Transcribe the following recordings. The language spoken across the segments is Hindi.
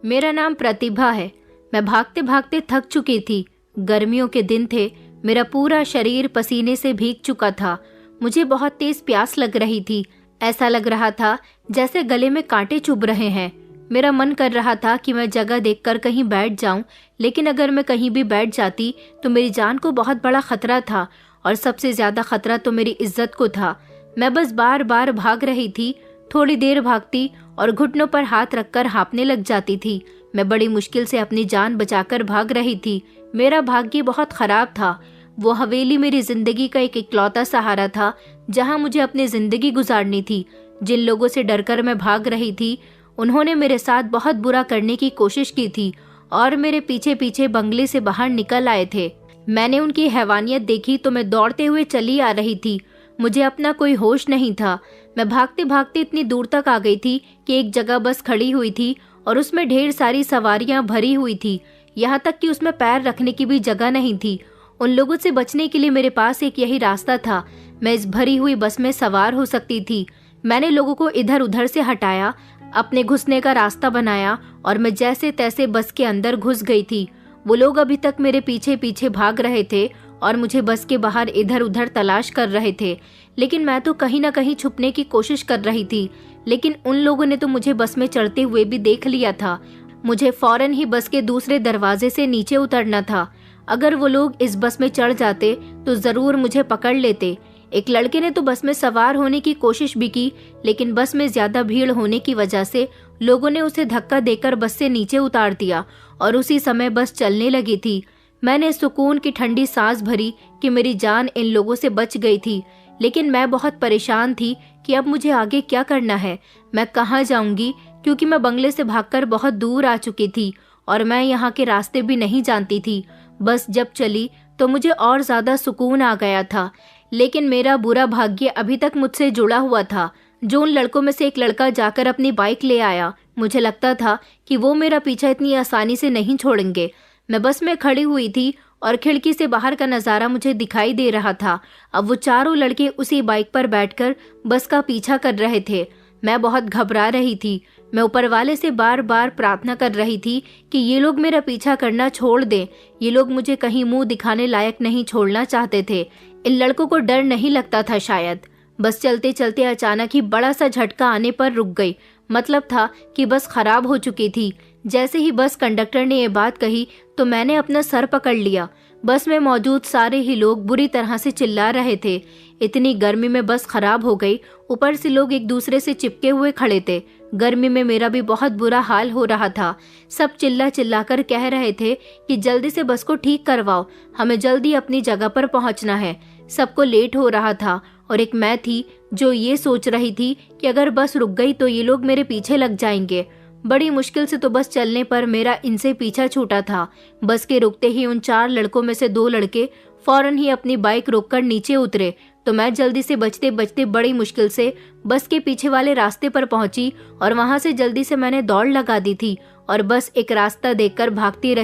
मेरा नाम प्रतिभा है। मैं भागते भागते थक चुकी थी। गर्मियों के दिन थे। मेरा पूरा शरीर पसीने से भीग चुका था। मुझे बहुत तेज प्यास लग रही थी। ऐसा लग रहा था जैसे गले में कांटे चुभ रहे हैं। मेरा मन कर रहा था कि मैं जगह देखकर कहीं बैठ जाऊं, लेकिन अगर मैं कहीं भी बैठ जाती तो मेरी जान को बहुत बड़ा खतरा था, और सबसे ज्यादा खतरा तो मेरी इज्जत को था। मैं बस बार बार भाग रही थी। थोड़ी देर भागती और घुटनों पर हाथ रखकर हाँफने लग जाती थी। मैं बड़ी मुश्किल से अपनी जान बचाकर भाग रही थी। मेरा भाग्य बहुत खराब था। वो हवेली मेरी जिंदगी का एक इकलौता सहारा था, जहां मुझे अपनी जिंदगी गुजारनी थी। जिन लोगों से डरकर मैं भाग रही थी, उन्होंने मेरे साथ बहुत बुरा करने की कोशिश की थी और मेरे पीछे पीछे बंगले से बाहर निकल आए थे। मैंने उनकी हैवानियत देखी तो मैं दौड़ते हुए चली आ रही थी। मुझे अपना कोई होश नहीं था। मैं भागते भागते इतनी दूर तक आ गई थी कि एक जगह बस खड़ी हुई थी और उसमें ढेर सारी सवारियां भरी हुई थी। यहाँ तक कि उसमें पैर रखने की भी जगह नहीं थी। उन लोगों से बचने के लिए मेरे पास एक यही रास्ता था। मैं इस भरी हुई बस में सवार हो सकती थी। मैंने लोगों को इधर उधर से हटाया, अपने घुसने का रास्ता बनाया और मैं जैसे तैसे बस के अंदर घुस गई थी। वो लोग अभी तक मेरे पीछे पीछे भाग रहे थे और मुझे बस के बाहर इधर उधर तलाश कर रहे थे, लेकिन मैं तो कहीं न कहीं छुपने की कोशिश कर रही थी। लेकिन उन लोगों ने तो मुझे बस में चढ़ते हुए भी देख लिया था। मुझे फौरन ही बस के दूसरे दरवाजे से नीचे उतरना था। अगर वो लोग इस बस में चढ़ जाते तो जरूर मुझे पकड़ लेते। एक लड़के ने तो बस में सवार होने की कोशिश भी की, लेकिन बस में ज्यादा भीड़ होने की वजह से लोगों ने उसे धक्का देकर बस से नीचे उतार दिया और उसी समय बस चलने लगी थी। मैंने सुकून की ठंडी सांस भरी कि मेरी जान इन लोगों से बच गई थी, लेकिन मैं बहुत परेशान थी कि अब मुझे आगे क्या करना है, मैं कहाँ जाऊंगी, क्योंकि मैं बंगले से भागकर बहुत दूर आ चुकी थी और मैं यहाँ के रास्ते भी नहीं जानती थी। बस जब चली तो मुझे और ज्यादा सुकून आ गया था, लेकिन मेरा बुरा भाग्य अभी तक मुझसे जुड़ा हुआ था। जो उन लड़कों में से एक लड़का जाकर अपनी बाइक ले आया, मुझे लगता था कि वो मेरा पीछा इतनी आसानी से नहीं छोड़ेंगे। मैं बस में खड़ी हुई थी और खिड़की से बाहर का नजारा मुझे दिखाई दे रहा था। अब वो चारों लड़के उसी बाइक पर बैठकर बस का पीछा कर रहे थे। मैं बहुत घबरा रही थी। मैं ऊपर वाले से बार बार प्रार्थना कर रही थी कि ये लोग मेरा पीछा करना छोड़ दें। ये लोग मुझे कहीं मुंह दिखाने लायक नहीं छोड़ना चाहते थे। इन लड़कों को डर नहीं लगता था शायद। बस चलते चलते अचानक ही बड़ा सा झटका आने पर रुक गई। मतलब था कि बस खराब हो चुकी थी। जैसे ही बस कंडक्टर ने ये बात कही तो मैंने अपना सर पकड़ लिया। बस में मौजूद सारे ही लोग बुरी तरह से चिल्ला रहे थे। इतनी गर्मी में बस खराब हो गई, ऊपर से लोग एक दूसरे से चिपके हुए खड़े थे। गर्मी में मेरा भी बहुत बुरा हाल हो रहा था। सब चिल्ला चिल्ला कर कह रहे थे कि जल्दी से बस को ठीक करवाओ, हमें जल्दी अपनी जगह पर पहुंचना है। सबको लेट हो रहा था और एक मैं थी जो ये सोच रही थी कि अगर बस रुक गई तो ये लोग मेरे पीछे लग जाएंगे। बड़ी मुश्किल से तो बस चलने पर मेरा इनसे पीछा छूटा था। बस के रुकते ही उन 4 लड़कों में से 2 लड़के फौरन ही अपनी बाइक रोककर नीचे उतरे, तो मैं जल्दी से बचते बचते बड़ी मुश्किल से बस के पीछे वाले रास्ते पर पहुंची और वहां से जल्दी से मैंने दौड़ लगा दी थी और बस एक रास्ता देखकर भागती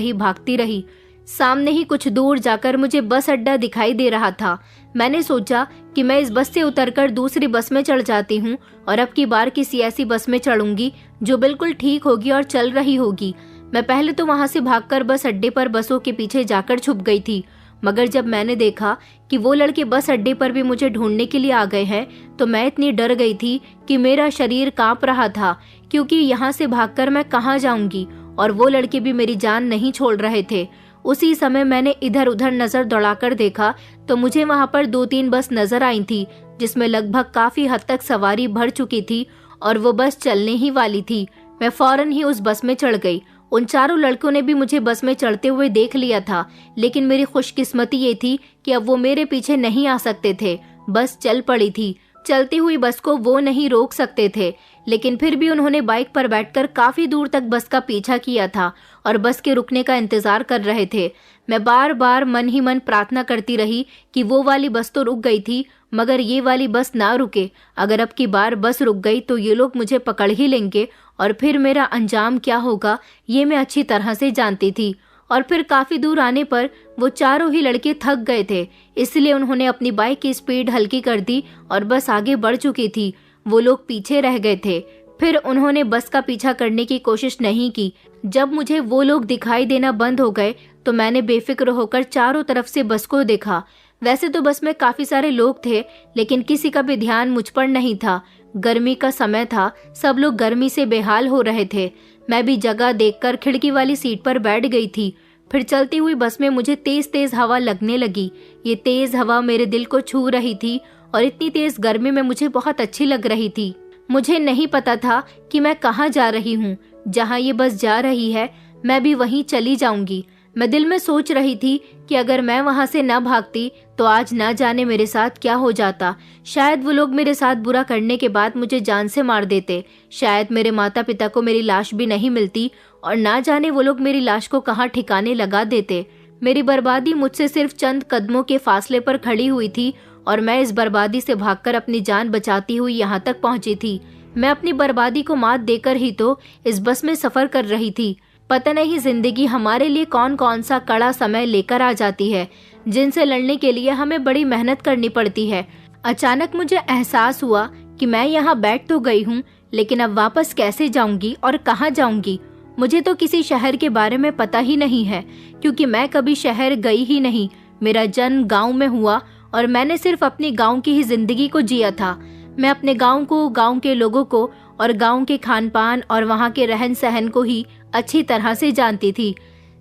रही। सामने ही कुछ दूर जाकर मुझे बस अड्डा दिखाई दे रहा था। मैंने सोचा कि मैं इस बस से उतरकर दूसरी बस में चढ़ जाती हूँ और अब की बार किसी ऐसी बस में चढ़ूंगी जो बिल्कुल ठीक होगी और चल रही होगी। मैं पहले तो वहां से भागकर बस अड्डे पर बसों के पीछे जाकर छुप गई थी, मगर जब मैंने देखा कि वो लड़के बस अड्डे पर भी मुझे ढूंढने के लिए आ गए हैं तो मैं इतनी डर गई थी कि मेरा शरीर कांप रहा था, क्योंकि यहाँ से भागकर मैं कहाँ जाऊंगी और वो लड़के भी मेरी जान नहीं छोड़ रहे थे। उसी समय मैंने इधर उधर नजर दौड़ाकर देखा तो मुझे वहां पर 2-3 बस नजर आई थी, जिसमें लगभग काफी हद तक सवारी भर चुकी थी और वो बस चलने ही वाली थी। मैं फौरन ही उस बस में चढ़ गई। उन 4 लड़कों ने भी मुझे बस में चढ़ते हुए देख लिया था, लेकिन मेरी खुशकिस्मती ये थी कि अब वो मेरे पीछे नहीं आ सकते थे। बस चल पड़ी थी। चलती हुई बस को वो नहीं रोक सकते थे, लेकिन फिर भी उन्होंने बाइक पर बैठकर काफी दूर तक बस का पीछा किया था और बस के रुकने का इंतजार कर रहे थे। मैं बार बार मन ही मन प्रार्थना करती रही कि वो वाली बस तो रुक गई थी, मगर ये वाली बस ना रुके। अगर अब की बार बस रुक गई तो ये लोग मुझे पकड़ ही लेंगे और फिर मेरा अंजाम क्या होगा ये मैं अच्छी तरह से जानती थी। और फिर काफी दूर आने पर वो चारों ही लड़के थक गए थे, इसलिए उन्होंने अपनी बाइक की स्पीड हल्की कर दी और बस आगे बढ़ चुकी थी। वो लोग पीछे रह गए थे। फिर उन्होंने बस का पीछा करने की कोशिश नहीं की। जब मुझे वो लोग दिखाई देना बंद हो गए तो मैंने बेफिक्र होकर चारों तरफ से बस को देखा। वैसे तो बस में काफी सारे लोग थे, लेकिन किसी का भी ध्यान मुझ पर नहीं था। गर्मी का समय था, सब लोग गर्मी से बेहाल हो रहे थे। मैं भी जगह देखकर खिड़की वाली सीट पर बैठ गई थी। फिर चलती हुई बस में मुझे तेज तेज हवा लगने लगी। ये तेज हवा मेरे दिल को छू रही थी और इतनी तेज गर्मी में मुझे बहुत अच्छी लग रही थी। मुझे नहीं पता था कि मैं कहाँ जा रही हूँ। जहाँ ये बस जा रही है मैं भी वहीं चली जाऊंगी। मैं दिल में सोच रही थी कि अगर मैं वहां से न भागती तो आज ना जाने मेरे साथ क्या हो जाता। शायद वो लोग मेरे साथ बुरा करने के बाद मुझे जान से मार देते। शायद मेरे माता पिता को मेरी लाश भी नहीं मिलती और ना जाने वो लोग मेरी लाश को कहाँ ठिकाने लगा देते। मेरी बर्बादी मुझसे सिर्फ चंद कदमों के फासले पर खड़ी हुई थी और मैं इस बर्बादी से भागकर अपनी जान बचाती हुई यहाँ तक पहुंची थी। मैं अपनी बर्बादी को मात देकर ही तो इस बस में सफर कर रही थी। पता नहीं जिंदगी हमारे लिए कौन कौन सा कड़ा समय लेकर आ जाती है, जिनसे लड़ने के लिए हमें बड़ी मेहनत करनी पड़ती है। अचानक मुझे एहसास हुआ कि मैं यहाँ बैठ तो गई हूँ, लेकिन अब वापस कैसे जाऊंगी और कहाँ जाऊंगी। मुझे तो किसी शहर के बारे में पता ही नहीं है, क्योंकि मैं कभी शहर गई ही नहीं। मेरा जन्म गाँव में हुआ और मैंने सिर्फ अपनी गाँव की ही जिंदगी को जिया था। मैं अपने गाँव को, गाँव के लोगों को और गाँव के खान पान और वहाँ के रहन सहन को ही अच्छी तरह से जानती थी।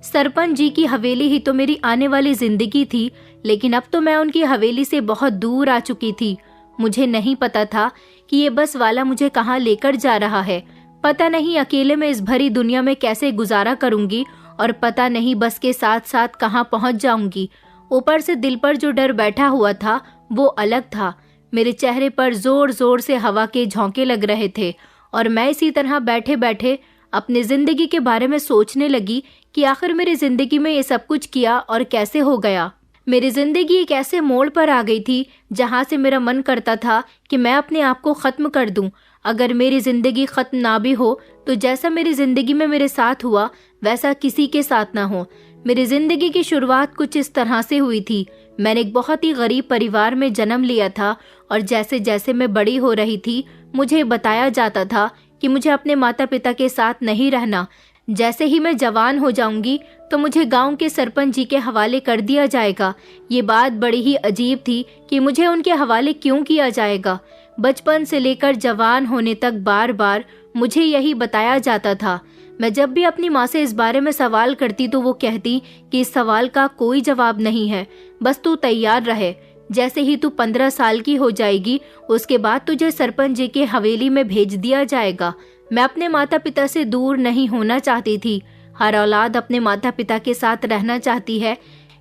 सरपंच जी की हवेली ही तो मेरी आने वाली जिंदगी थी, लेकिन अब तो मैं उनकी हवेली से बहुत दूर आ चुकी थी। मुझे नहीं पता था कि ये बस वाला मुझे कहाँ लेकर जा रहा है। पता नहीं अकेले में इस भरी दुनिया में कैसे गुजारा करूंगी और पता नहीं बस के साथ साथ कहाँ पहुंच जाऊंगी। ऊपर से दिल पर जो डर बैठा हुआ था वो अलग था। मेरे चेहरे पर जोर जोर से हवा के झोंके लग रहे थे और मैं इसी तरह बैठे बैठे अपनी जिंदगी के बारे में सोचने लगी कि आखिर मेरी जिंदगी में ये सब कुछ किया और कैसे हो गया। मेरी जिंदगी एक ऐसे मोड़ पर आ गई थी जहां से मेरा मन करता था कि मैं अपने आप को खत्म कर दूं। अगर मेरी जिंदगी खत्म ना भी हो तो जैसा मेरी जिंदगी में मेरे साथ हुआ वैसा किसी के साथ ना हो। मेरी जिंदगी की शुरुआत कुछ इस तरह से हुई थी। मैंने एक बहुत ही गरीब परिवार में जन्म लिया था और जैसे जैसे मैं बड़ी हो रही थी मुझे बताया जाता था कि मुझे अपने माता पिता के साथ नहीं रहना। जैसे ही मैं जवान हो जाऊंगी तो मुझे गांव के सरपंच जी के हवाले कर दिया जाएगा। ये बात बड़ी ही अजीब थी कि मुझे उनके हवाले क्यों किया जाएगा। बचपन से लेकर जवान होने तक बार बार मुझे यही बताया जाता था। मैं जब भी अपनी माँ से इस बारे में सवाल करती तो वो कहती कि इस सवाल का कोई जवाब नहीं है, बस तू तैयार रहे। जैसे ही तू 15 साल की हो जाएगी उसके बाद तुझे सरपंच जी के हवेली में भेज दिया जाएगा। मैं अपने माता पिता से दूर नहीं होना चाहती थी। हर औलाद अपने माता पिता के साथ रहना चाहती है,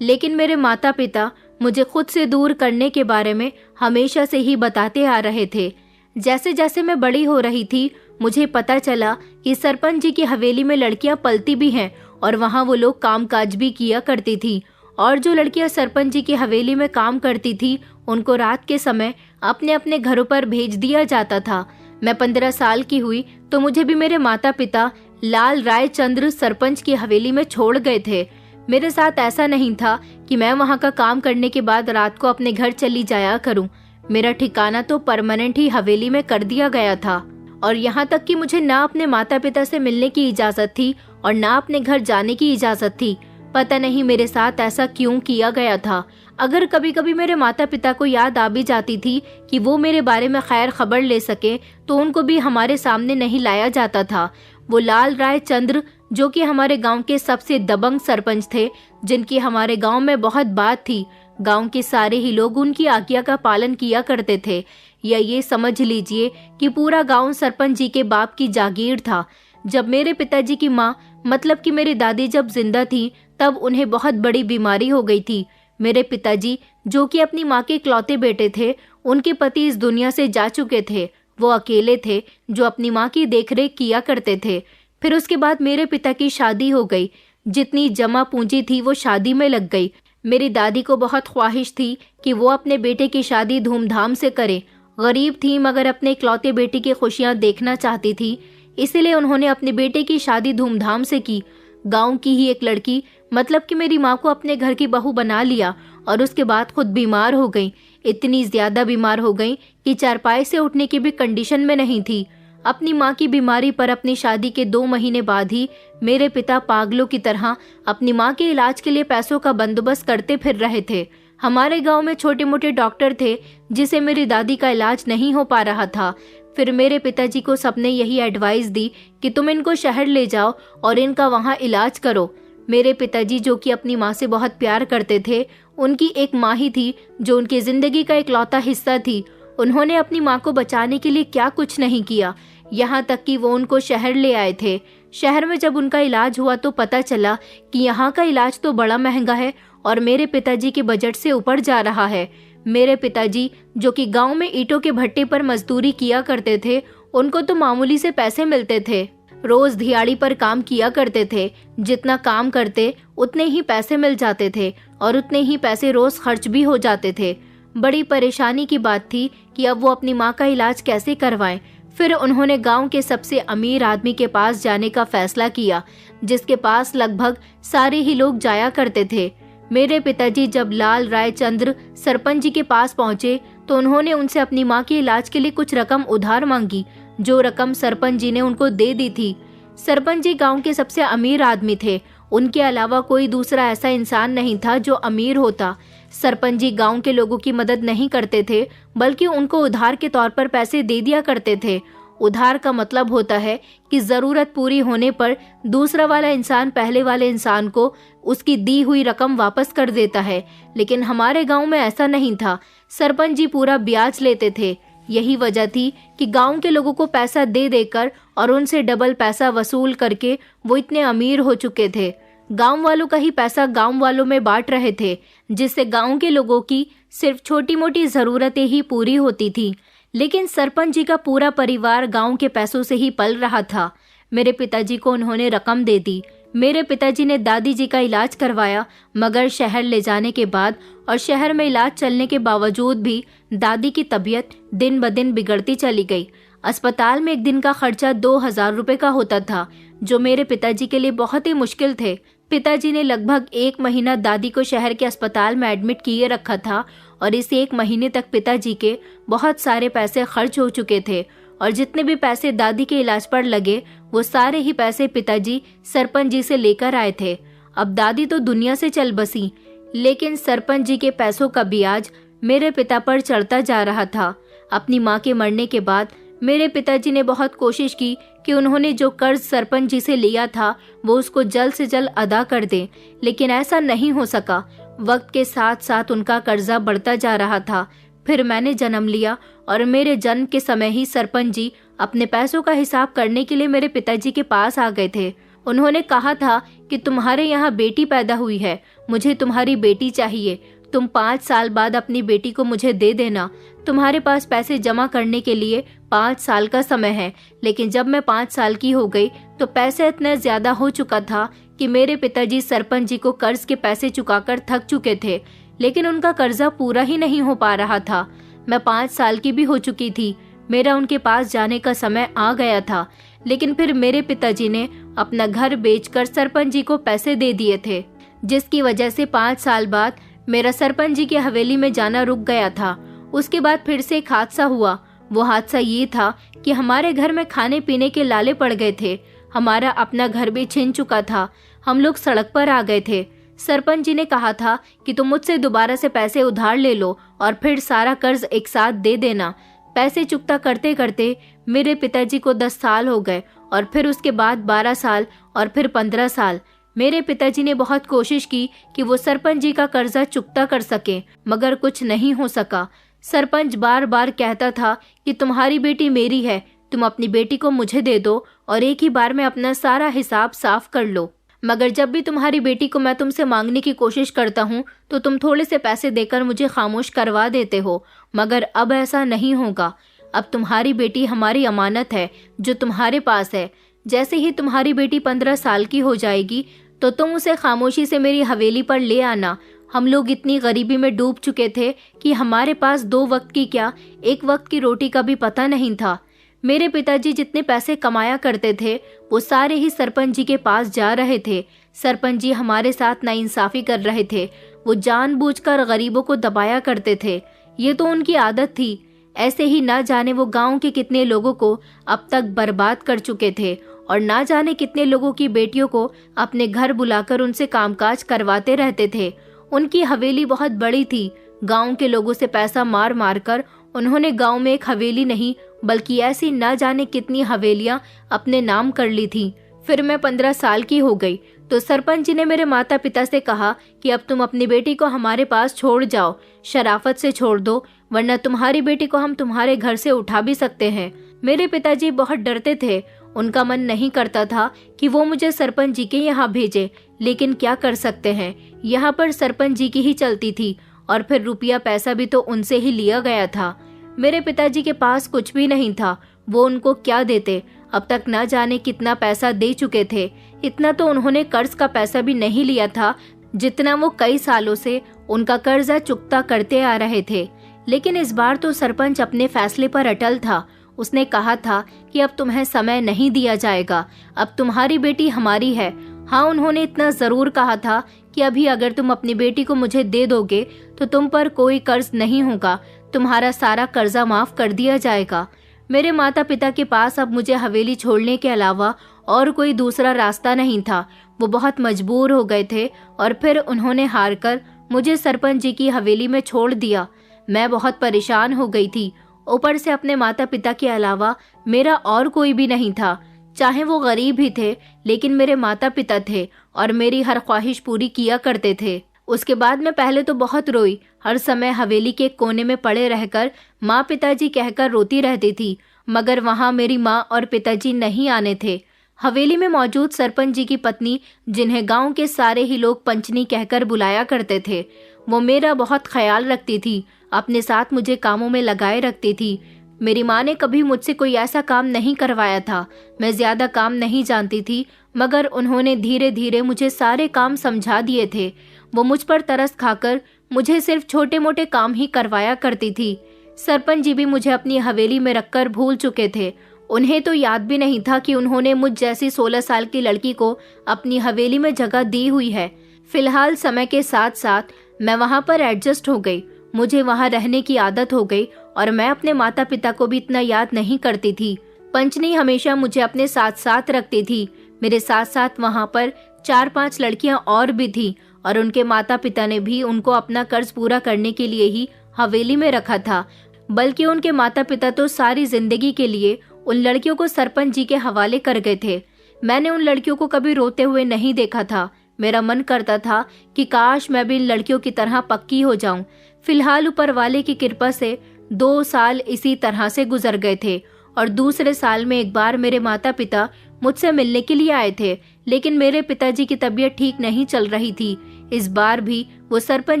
लेकिन मेरे माता पिता मुझे खुद से दूर करने के बारे में हमेशा से ही बताते आ रहे थे। जैसे जैसे मैं बड़ी हो रही थी मुझे पता चला कि सरपंच जी की हवेली में लड़कियां पलती भी हैं और वहाँ वो लोग कामकाज भी किया करती थी। और जो लड़कियां सरपंच जी की हवेली में काम करती थी उनको रात के समय अपने अपने घरों पर भेज दिया जाता था। मैं 15 साल की हुई तो मुझे भी मेरे माता पिता लाल राय चंद्र सरपंच की हवेली में छोड़ गए थे। मेरे साथ ऐसा नहीं था कि मैं वहाँ का काम करने के बाद रात को अपने घर चली जाया करूँ। मेरा ठिकाना तो परमानेंट ही हवेली में कर दिया गया था और यहाँ तक कि मुझे ना अपने माता पिता से मिलने की इजाजत थी और ना अपने घर जाने की इजाजत थी। पता नहीं मेरे साथ ऐसा क्यों किया गया था। अगर कभी कभी मेरे माता पिता को याद आ भी जाती थी कि वो मेरे बारे में खैर खबर ले सके तो उनको भी हमारे सामने नहीं लाया जाता था। वो लाल राय चंद्र जो कि हमारे गांव के सबसे दबंग सरपंच थे, जिनकी हमारे गांव में बहुत बात थी। गांव के सारे ही लोग उनकी आज्ञा का पालन किया करते थे, या ये समझ लीजिए कि पूरा गांव सरपंच जी के बाप की जागीर था। जब मेरे पिताजी की माँ मतलब कि मेरी दादी जब जिंदा थी तब उन्हें बहुत बड़ी बीमारी हो गई थी। मेरे पिताजी जो कि अपनी माँ के इकलौते बेटे थे, उनके पति इस दुनिया से जा चुके थे। वो अकेले थे जो अपनी माँ की देखरेख किया करते थे। फिर उसके बाद मेरे पिता की शादी हो गई। जितनी जमा पूंजी थी वो शादी में लग गई। मेरी दादी को बहुत ख्वाहिश थी कि वो अपने बेटे की शादी धूमधाम से करे। गरीब थी मगर अपने इकलौते बेटे की खुशियां देखना चाहती थी, इसलिए उन्होंने अपने बेटे की शादी धूमधाम से की। गांव की ही एक लड़की मतलब कि मेरी माँ को अपने घर की बहू बना लिया और उसके बाद खुद बीमार हो गई। इतनी ज्यादा बीमार हो गई कि चारपाई से उठने की भी कंडीशन में नहीं थी। अपनी माँ की बीमारी पर अपनी शादी के 2 महीने बाद ही मेरे पिता पागलों की तरह अपनी माँ के इलाज के लिए पैसों का बंदोबस्त करते फिर रहे थे। हमारे गांव में छोटे मोटे डॉक्टर थे जिसे मेरी दादी का इलाज नहीं हो पा रहा था। फिर मेरे पिताजी को सबने यही एडवाइस दी कि तुम इनको शहर ले जाओ और इनका वहाँ इलाज करो। मेरे पिताजी जो कि अपनी माँ से बहुत प्यार करते थे, उनकी एक माँ ही थी जो उनकी जिंदगी का इकलौता हिस्सा थी। उन्होंने अपनी माँ को बचाने के लिए क्या कुछ नहीं किया, यहाँ तक कि वो उनको शहर ले आए थे। शहर में जब उनका इलाज हुआ तो पता चला कि यहाँ का इलाज तो बड़ा महंगा है और मेरे पिताजी के बजट से ऊपर जा रहा है। मेरे पिताजी जो कि गांव में ईंटों के भट्टे पर मजदूरी किया करते थे, उनको तो मामूली से पैसे मिलते थे। रोज दिहाड़ी पर काम किया करते थे, जितना काम करते उतने ही पैसे मिल जाते थे और उतने ही पैसे रोज खर्च भी हो जाते थे। बड़ी परेशानी की बात थी कि अब वो अपनी माँ का इलाज कैसे करवाएं। फिर उन्होंने गांव के सबसे अमीर आदमी के पास जाने का फैसला किया, जिसके पास लगभग सारे ही लोग जाया करते थे। मेरे पिताजी जब लाल राय चंद्र सरपंच जी के पास पहुंचे तो उन्होंने उनसे अपनी माँ के इलाज के लिए कुछ रकम उधार मांगी, जो रकम सरपंच जी ने उनको दे दी थी। सरपंच जी गांव के सबसे अमीर आदमी थे, उनके अलावा कोई दूसरा ऐसा इंसान नहीं था जो अमीर होता। सरपंच जी गांव के लोगों की मदद नहीं करते थे, बल्कि उनको उधार के तौर पर पैसे दे दिया करते थे। उधार का मतलब होता है कि जरूरत पूरी होने पर दूसरा वाला इंसान पहले वाले इंसान को उसकी दी हुई रकम वापस कर देता है, लेकिन हमारे गांव में ऐसा नहीं था। सरपंच जी पूरा ब्याज लेते थे। यही वजह थी कि गांव के लोगों को पैसा दे देकर और उनसे डबल पैसा वसूल करके वो इतने अमीर हो चुके थे। गांव वालों का ही पैसा गांव वालों में बांट रहे थे, जिससे गांव के लोगों की सिर्फ छोटी मोटी जरूरतें ही पूरी होती थी। लेकिन सरपंच जी का पूरा परिवार गांव के पैसों से ही पल रहा था। मेरे पिताजी को उन्होंने रकम दे दी। मेरे पिताजी ने दादी जी का इलाज करवाया, मगर शहर ले जाने के बाद और शहर में इलाज चलने के बावजूद भी दादी की तबीयत दिन ब दिन बिगड़ती चली गई। अस्पताल में एक दिन का खर्चा 2000 रुपए का होता था, जो मेरे पिताजी के लिए बहुत ही मुश्किल थे। पिताजी ने लगभग 1 महीना दादी को शहर के अस्पताल में एडमिट किए रखा था और इस 1 महीने तक पिताजी के बहुत सारे पैसे खर्च हो चुके थे और जितने भी पैसे दादी के इलाज पर लगे वो सारे ही पैसे पिताजी सरपंच जी से लेकर आए थे। अब दादी तो दुनिया से चल बसी, लेकिन सरपंच जी के पैसों का ब्याज मेरे पिता पर चढ़ता जा रहा था। अपनी माँ के मरने के बाद मेरे पिताजी ने बहुत कोशिश की कि उन्होंने जो कर्ज सरपंच जी से लिया था वो उसको जल्द से जल्द अदा कर दें, लेकिन ऐसा नहीं हो सका। वक्त के साथ साथ उनका कर्जा बढ़ता जा रहा था। फिर मैंने जन्म लिया और मेरे जन्म के समय ही सरपंच जी अपने पैसों का हिसाब करने के लिए मेरे पिताजी के पास आ गए थे। उन्होंने कहा था कि तुम्हारे यहाँ बेटी पैदा हुई है, मुझे तुम्हारी बेटी चाहिए। तुम 5 साल बाद अपनी बेटी को मुझे दे देना। तुम्हारे पास पैसे जमा करने के लिए 5 साल का समय है। लेकिन जब मैं 5 साल की हो गई तो पैसे इतना ज्यादा हो चुका था कि मेरे पिताजी सरपंच जी को कर्ज के पैसे चुकाकर थक चुके थे, लेकिन उनका कर्जा पूरा ही नहीं हो पा रहा था। मैं 5 साल की भी हो चुकी थी। मेरा उनके पास जाने का समय आ गया था, लेकिन फिर मेरे पिताजी ने अपना घर बेचकर सरपंच जी को पैसे दे दिए थे, जिसकी वजह से 5 साल बाद मेरा सरपंच जी की हवेली में जाना रुक गया था। उसके बाद फिर से एक हादसा हुआ। वो हादसा ये था कि हमारे घर में खाने पीने के लाले पड़ गए थे। हमारा अपना घर भी छिन चुका था। हम लोग सड़क पर आ गए थे। सरपंच जी ने कहा था कि तुम मुझसे दोबारा से पैसे उधार ले लो और फिर सारा कर्ज एक साथ दे देना। पैसे चुकता करते करते मेरे पिताजी को 10 साल हो गए और फिर उसके बाद 12 साल और फिर 15 साल। मेरे पिताजी ने बहुत कोशिश की कि वो सरपंच जी का कर्जा चुकता कर सके, मगर कुछ नहीं हो सका। सरपंच बार बार कहता था कि तुम्हारी बेटी मेरी है, तुम अपनी बेटी को मुझे दे दो और एक ही बार में अपना सारा हिसाब साफ कर लो। मगर जब भी तुम्हारी बेटी को मैं तुमसे मांगने की कोशिश करता हूँ तो तुम थोड़े से पैसे देकर मुझे खामोश करवा देते हो, मगर अब ऐसा नहीं होगा। अब तुम्हारी बेटी हमारी अमानत है जो तुम्हारे पास है। जैसे ही तुम्हारी बेटी 15 साल की हो जाएगी तो तुम उसे खामोशी से मेरी हवेली पर ले आना। हम लोग इतनी गरीबी में डूब चुके थे कि हमारे पास 2 वक्त की क्या 1 वक्त की रोटी का भी पता नहीं था। मेरे पिताजी जितने पैसे कमाया करते थे वो सारे ही सरपंच जी के पास जा रहे थे। सरपंच जी हमारे साथ नाइंसाफी कर रहे थे। वो जानबूझकर गरीबों को दबाया करते थे। ये तो उनकी आदत थी। ऐसे ही ना जाने वो गांव के कितने लोगों को अब तक बर्बाद कर चुके थे और ना जाने कितने लोगों की बेटियों को अपने घर बुलाकर उनसे कामकाज करवाते रहते थे। उनकी हवेली बहुत बड़ी थी। गांव के लोगों से पैसा मार मार कर उन्होंने गांव में एक हवेली नहीं बल्कि ऐसी ना जाने कितनी हवेलियां अपने नाम कर ली थी। फिर मैं 15 साल की हो गई तो सरपंच जी ने मेरे माता पिता से कहा कि अब तुम अपनी बेटी को हमारे पास छोड़ जाओ, शराफत से छोड़ दो, वरना तुम्हारी बेटी को हम तुम्हारे घर से उठा भी सकते हैं। मेरे पिताजी बहुत डरते थे। उनका मन नहीं करता था कि वो मुझे सरपंच जी के यहाँ भेजे, लेकिन क्या कर सकते हैं, यहाँ पर सरपंच जी की ही चलती थी और फिर रुपया पैसा भी तो उनसे ही लिया गया था। मेरे पिताजी के पास कुछ भी नहीं था, वो उनको क्या देते। अब तक न जाने कितना पैसा दे चुके थे। इतना तो उन्होंने कर्ज का पैसा भी नहीं लिया था जितना वो कई सालों से उनका कर्जा चुकता करते आ रहे थे। लेकिन इस बार तो सरपंच अपने फैसले पर अटल था। उसने कहा था कि अब तुम्हें समय नहीं दिया जाएगा, अब तुम्हारी बेटी हमारी है। हाँ, उन्होंने इतना जरूर कहा था कि अभी अगर तुम अपनी बेटी को मुझे दे दोगे तो तुम पर कोई कर्ज नहीं होगा, तुम्हारा सारा कर्जा माफ कर दिया जाएगा। मेरे माता पिता के पास अब मुझे हवेली छोड़ने के अलावा और कोई दूसरा रास्ता नहीं था। वो बहुत मजबूर हो गए थे और फिर उन्होंने हार कर मुझे सरपंच जी की हवेली में छोड़ दिया। मैं बहुत परेशान हो गई थी। ऊपर से अपने माता पिता के अलावा मेरा और कोई भी नहीं था। चाहे वो गरीब ही थे, लेकिन मेरे माता पिता थे और मेरी हर ख्वाहिश पूरी किया करते थे। उसके बाद मैं पहले तो बहुत रोई। हर समय हवेली के कोने में पड़े रहकर माँ पिताजी कहकर रोती रहती थी, मगर वहाँ मेरी माँ और पिताजी नहीं आने थे। हवेली में मौजूद सरपंच जी की पत्नी, जिन्हें गांव के सारे ही लोग पंचनी कहकर बुलाया करते थे, वो मेरा बहुत ख्याल रखती थी, अपने साथ मुझे कामों में लगाए रखती थी। मेरी माँ ने कभी मुझसे कोई ऐसा काम नहीं करवाया था। मैं ज्यादा काम नहीं जानती थी, मगर उन्होंने धीरे धीरे मुझे सारे काम समझा दिए थे। वो मुझ पर तरस खाकर मुझे सिर्फ छोटे मोटे काम ही करवाया करती थी। सरपंच जी भी मुझे अपनी हवेली में रखकर भूल चुके थे। उन्हें तो याद भी नहीं था कि उन्होंने मुझ जैसी 16 साल की लड़की को अपनी हवेली में जगह दी हुई है। फिलहाल समय के साथ साथ मैं वहाँ पर एडजस्ट हो गई। मुझे वहाँ रहने की आदत हो गई और मैं अपने माता पिता को भी इतना याद नहीं करती थी। पंचनी हमेशा मुझे अपने साथ साथ रखती थी। मेरे साथ साथ वहाँ पर 4-5 लड़कियां और भी थी और उनके माता पिता ने भी उनको अपना कर्ज पूरा करने के लिए ही हवेली में रखा था। बल्कि उनके माता पिता तो सारी जिंदगी के लिए उन लड़कियों को सरपंच जी के हवाले कर गए थे। मैंने उन लड़कियों को कभी रोते हुए नहीं देखा था। मेरा मन करता था कि काश मैं भी इन लड़कियों की तरह पक्की हो जाऊं। फिलहाल ऊपर वाले की कृपा से 2 साल इसी तरह से गुजर गए थे और दूसरे साल में एक बार मेरे माता पिता मुझसे मिलने के लिए आए थे, लेकिन मेरे पिताजी की तबीयत ठीक नहीं चल रही थी। इस बार भी वो सरपंच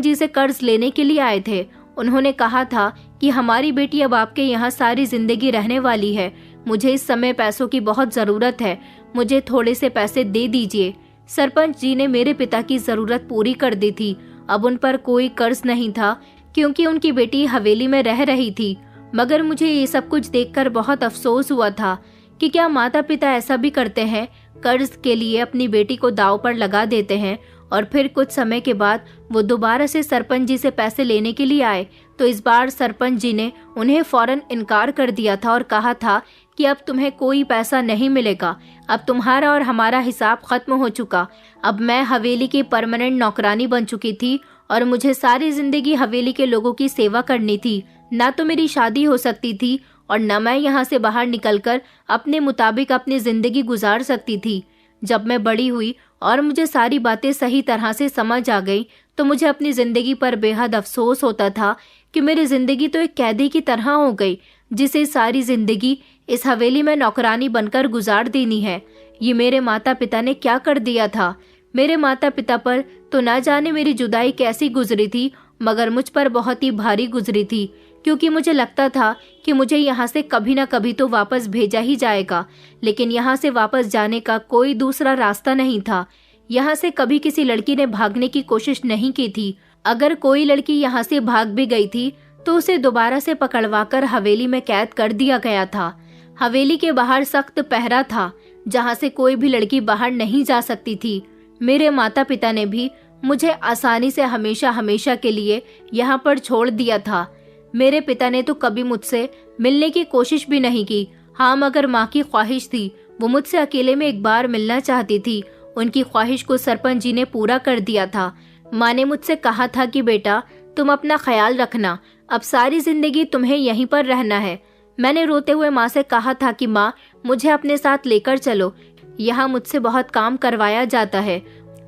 जी से कर्ज लेने के लिए आए थे। उन्होंने कहा था कि हमारी बेटी अब आपके यहाँ सारी जिंदगी रहने वाली है, मुझे इस समय पैसों की बहुत जरूरत है, मुझे थोड़े से पैसे दे दीजिए। सरपंच जी ने मेरे पिता की जरूरत पूरी कर दी थी। अब उन पर कोई कर्ज नहीं था क्योंकि उनकी बेटी हवेली में रह रही थी। मगर मुझे ये सब कुछ देखकर बहुत अफसोस हुआ था कि क्या माता पिता ऐसा भी करते हैं, कर्ज के लिए अपनी बेटी को दांव पर लगा देते हैं और फिर कुछ समय के बाद वो दोबारा से सरपंच जी से पैसे लेने के लिए आए तो इस बार सरपंच जी ने उन्हें फौरन इनकार कर दिया था और कहा था कि अब तुम्हें कोई पैसा नहीं मिलेगा, अब तुम्हारा और हमारा हिसाब खत्म हो चुका। अब मैं हवेली की परमानेंट नौकरानी बन चुकी थी और मुझे सारी जिंदगी हवेली के लोगों की सेवा करनी थी। ना तो मेरी शादी हो सकती थी और न मैं यहाँ से बाहर निकलकर अपने मुताबिक अपनी जिंदगी गुजार सकती थी। जब मैं बड़ी हुई और मुझे सारी बातें सही तरह से समझ आ गई तो मुझे अपनी जिंदगी पर बेहद अफसोस होता था कि मेरी जिंदगी तो एक कैदी की तरह हो गई, जिसे सारी जिंदगी इस हवेली में नौकरानी बनकर गुजार देनी है। ये मेरे माता पिता ने क्या कर दिया था। मेरे माता पिता पर तो ना जाने मेरी जुदाई कैसी गुजरी थी, मगर मुझ पर बहुत ही भारी गुजरी थी, क्योंकि मुझे लगता था कि मुझे यहाँ से कभी ना कभी तो वापस भेजा ही जाएगा। लेकिन यहाँ से वापस जाने का कोई दूसरा रास्ता नहीं था। यहाँ से कभी किसी लड़की ने भागने की कोशिश नहीं की थी। अगर कोई लड़की यहाँ से भाग भी गई थी तो उसे दोबारा से पकड़वाकर हवेली में कैद कर दिया गया था। हवेली के बाहर सख्त पहरा था, जहाँ से कोई भी लड़की बाहर नहीं जा सकती थी। मेरे माता पिता ने भी मुझे आसानी से हमेशा हमेशा के लिए यहाँ पर छोड़ दिया था। मेरे पिता ने तो कभी मुझसे मिलने की कोशिश भी नहीं की। हाँ, मगर माँ की ख्वाहिश थी, वो मुझसे अकेले में एक बार मिलना चाहती थी। उनकी ख्वाहिश को सरपंच जी ने पूरा कर दिया था। माँ ने मुझसे कहा था कि बेटा, तुम अपना ख्याल रखना, अब सारी जिंदगी तुम्हें यहीं पर रहना है। मैंने रोते हुए माँ से कहा था कि माँ, मुझे अपने साथ लेकर चलो, यहाँ मुझसे बहुत काम करवाया जाता है।